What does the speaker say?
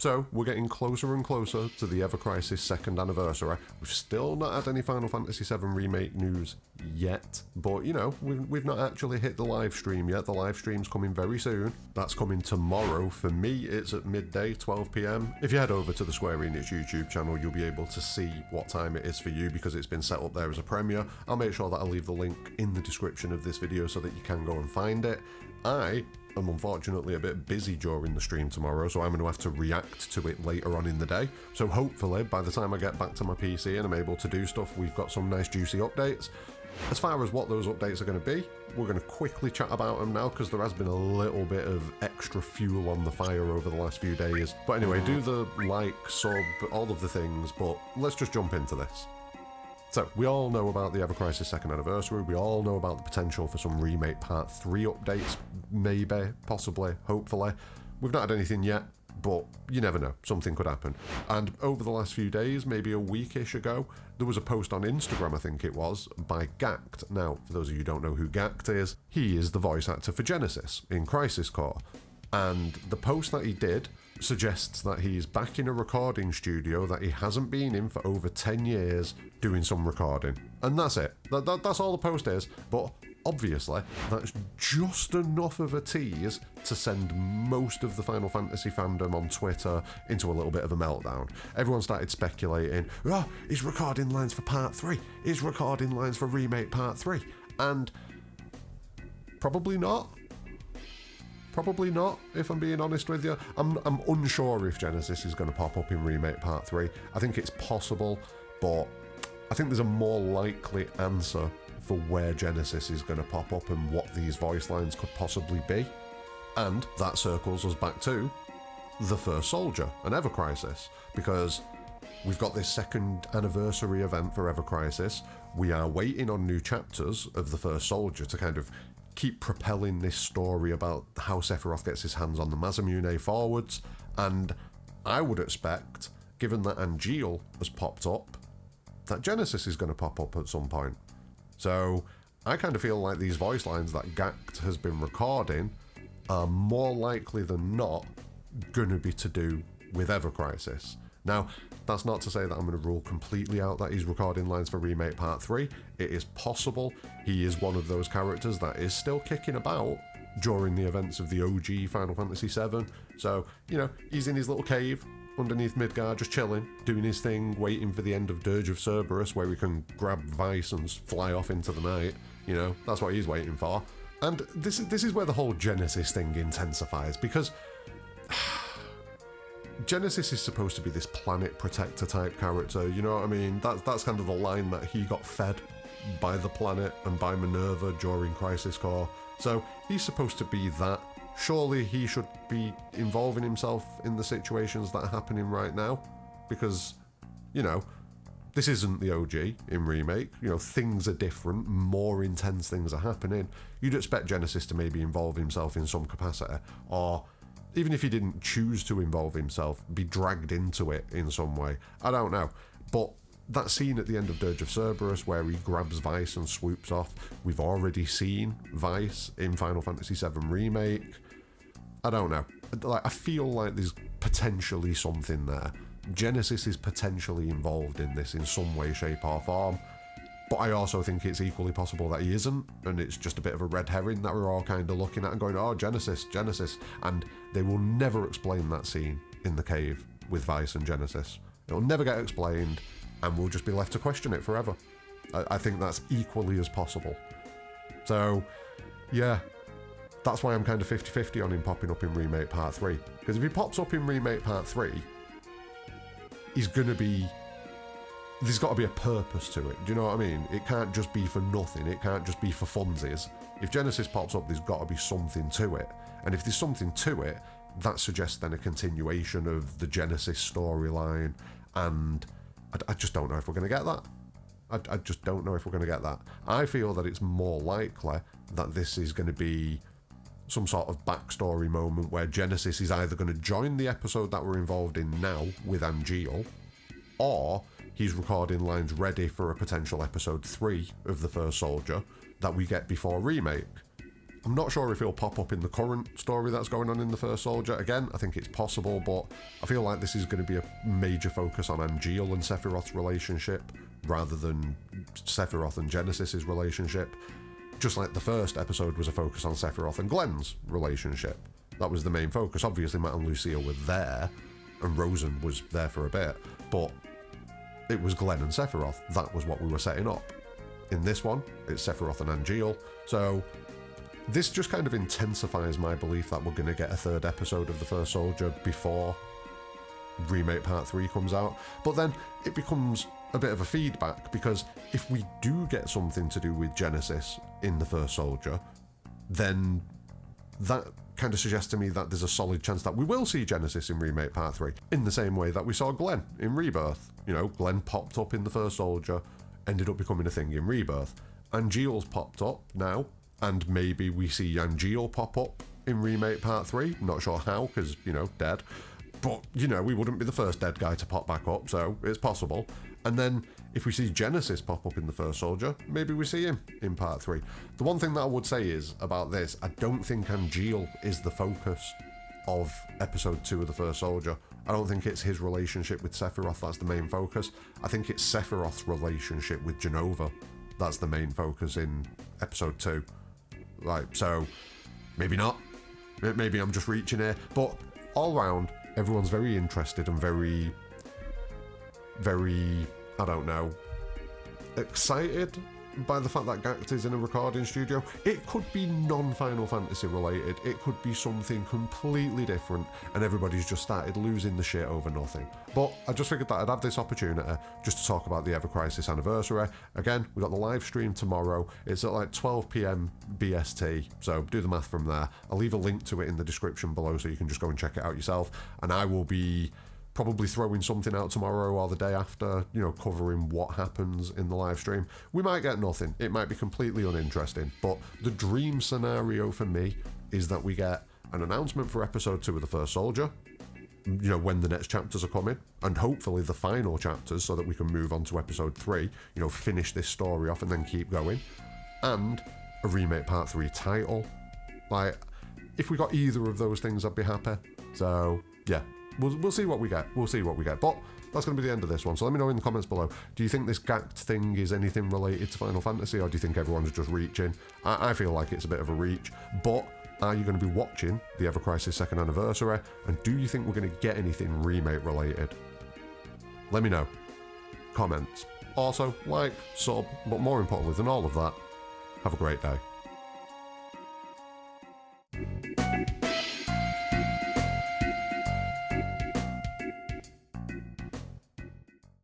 So we're getting closer and closer to the Ever Crisis 2nd anniversary. We've still not had any Final Fantasy VII Remake news yet, but you know, we've not actually hit the live stream yet. The live stream's coming very soon. That's coming tomorrow. For me, it's at midday, 12 PM. If you head over to the Square Enix YouTube channel, you'll be able to see what time it is for you because it's been set up there as a premiere. I'll make sure that I leave the link in the description of this video so that you can go and find it. I'm unfortunately a bit busy during the stream tomorrow, so I'm going to have to react to it later on in the day. So hopefully by the time I get back to my PC and I'm able to do stuff, we've got some nice juicy updates. As far as what those updates are going to be, we're going to quickly chat about them now because there has been a little bit of extra fuel on the fire over the last few days. But anyway, do the like, sub, all of the things, but let's just jump into this. So, we all know about the Ever Crisis 2nd anniversary, we all know about the potential for some Remake Part 3 updates, maybe, possibly, hopefully. We've not had anything yet, but you never know, something could happen. And over the last few days, maybe a weekish ago, there was a post on Instagram, I think it was, by Gact. Now, for those of you who don't know who Gact is, he is the voice actor for Genesis in Crisis Core. And the post that he did suggests that he's back in a recording studio that he hasn't been in for over 10 years doing some recording. And that's it. That's all the post is. But obviously, that's just enough of a tease to send most of the Final Fantasy fandom on Twitter into a little bit of a meltdown. Everyone started speculating, oh, he's recording lines for Part 3. He's recording lines for Remake Part 3. And probably not. Probably not, if I'm being honest with you. I'm unsure if Genesis is going to pop up in Remake Part 3. I think it's possible, but I think there's a more likely answer for where Genesis is going to pop up and what these voice lines could possibly be. And that circles us back to the first Soldier and Ever Crisis, because we've got this 2nd anniversary event for Ever Crisis. We are waiting on new chapters of the first Soldier to kind of keep propelling this story about how Sephiroth gets his hands on the Masamune forwards, and I would expect, given that Angeal has popped up, that Genesis is going to pop up at some point. So I kind of feel like these voice lines that Gact has been recording are more likely than not going to be to do with Ever Crisis. Now, that's not to say that I'm going to rule completely out that he's recording lines for Remake Part 3. It is possible. He is one of those characters that is still kicking about during the events of the OG Final Fantasy VII. So, you know, he's in his little cave underneath Midgard, just chilling, doing his thing, waiting for the end of Dirge of Cerberus, where he can grab Vice and fly off into the night. You know, that's what he's waiting for. And this is where the whole Genesis thing intensifies, because Genesis is supposed to be this planet protector type character, you know what I mean? That's kind of the line that he got fed by the planet and by Minerva during Crisis Core. So he's supposed to be that. Surely he should be involving himself in the situations that are happening right now, because, you know, this isn't the OG in Remake. You know, things are different, more intense things are happening. You'd expect Genesis to maybe involve himself in some capacity, or even if he didn't choose to involve himself, be dragged into it in some way. I don't know. But that scene at the end of Dirge of Cerberus where he grabs Vice and swoops off, we've already seen Vice in Final Fantasy VII Remake. I don't know. I feel like there's potentially something there. Genesis is potentially involved in this in some way, shape or form. But I also think it's equally possible that he isn't, and it's just a bit of a red herring that we're all kind of looking at and going, oh, Genesis, and they will never explain that scene in the cave with Vice and Genesis. It'll never get explained, and we'll just be left to question it forever. I think that's equally as possible. So, yeah, that's why I'm kind of 50-50 on him popping up in Remake Part 3. Because if he pops up in Remake Part 3, he's going to be... There's got to be a purpose to it. Do you know what I mean? It can't just be for nothing. It can't just be for funsies. If Genesis pops up, there's got to be something to it. And if there's something to it, that suggests then a continuation of the Genesis storyline. And I just don't know if we're going to get that. I just don't know if we're going to get that. I feel that it's more likely that this is going to be some sort of backstory moment where Genesis is either going to join the episode that we're involved in now with Angeal, or he's recording lines ready for a potential episode 3 of The First Soldier that we get before Remake. I'm not sure if he'll pop up in the current story that's going on in the First Soldier. Again, I think it's possible, but I feel like this is going to be a major focus on Angeal and Sephiroth's relationship rather than Sephiroth and Genesis's relationship. Just like the first episode was a focus on Sephiroth and Glenn's relationship. That was the main focus. Obviously, Matt and Lucille were there, and Rosen was there for a bit, but it was Glenn and Sephiroth. That was what we were setting up. In this one, it's Sephiroth and Angeal. So this just kind of intensifies my belief that we're going to get a third episode of The First Soldier before Remake Part 3 comes out. But then it becomes a bit of a feedback, because if we do get something to do with Genesis in The First Soldier, then that kind of suggests to me that there's a solid chance that we will see Genesis in Remake Part 3, in the same way that we saw Glenn in Rebirth. You know, Glenn popped up in The First Soldier, ended up becoming a thing in Rebirth. Angeal's popped up now, and maybe we see Angeal pop up in Remake Part 3. Not sure how, because, you know, dead. But, you know, we wouldn't be the first dead guy to pop back up, so it's possible. And then, if we see Genesis pop up in The First Soldier, maybe we see him in Part 3. The one thing that I would say is, about this, I don't think Angeal is the focus of Episode 2 of The First Soldier. I don't think it's his relationship with Sephiroth that's the main focus. I think it's Sephiroth's relationship with Jenova that's the main focus in Episode 2. Like, so, maybe not. Maybe I'm just reaching here. But, all round, everyone's very interested and very, I don't know, excited by the fact that Gact is in a recording studio. It could be non-Final Fantasy related, it could be something completely different, and everybody's just started losing the shit over nothing. But I just figured that I'd have this opportunity just to talk about the Ever Crisis anniversary. Again, we got the live stream tomorrow. It's at like 12 PM BST, so do the math from there. I'll leave a link to it in the description below so you can just go and check it out yourself, and I will be probably throwing something out tomorrow or the day after, you know, covering what happens in the live stream. We might get nothing. It might be completely uninteresting, but the dream scenario for me is that we get an announcement for Episode 2 of The First Soldier, you know, when the next chapters are coming, and hopefully the final chapters so that we can move on to Episode 3, you know, finish this story off and then keep going, and a Remake Part 3 title. Like, if we got either of those things, I'd be happy. So, yeah. We'll see what we get. We'll see what we get. But that's going to be the end of this one. So let me know in the comments below. Do you think this Gact thing is anything related to Final Fantasy, or do you think everyone's just reaching? I feel like it's a bit of a reach. But are you going to be watching the Ever Crisis 2nd anniversary? And do you think we're going to get anything remake related? Let me know. Comments. Also, like, sub, but more importantly than all of that, have a great day.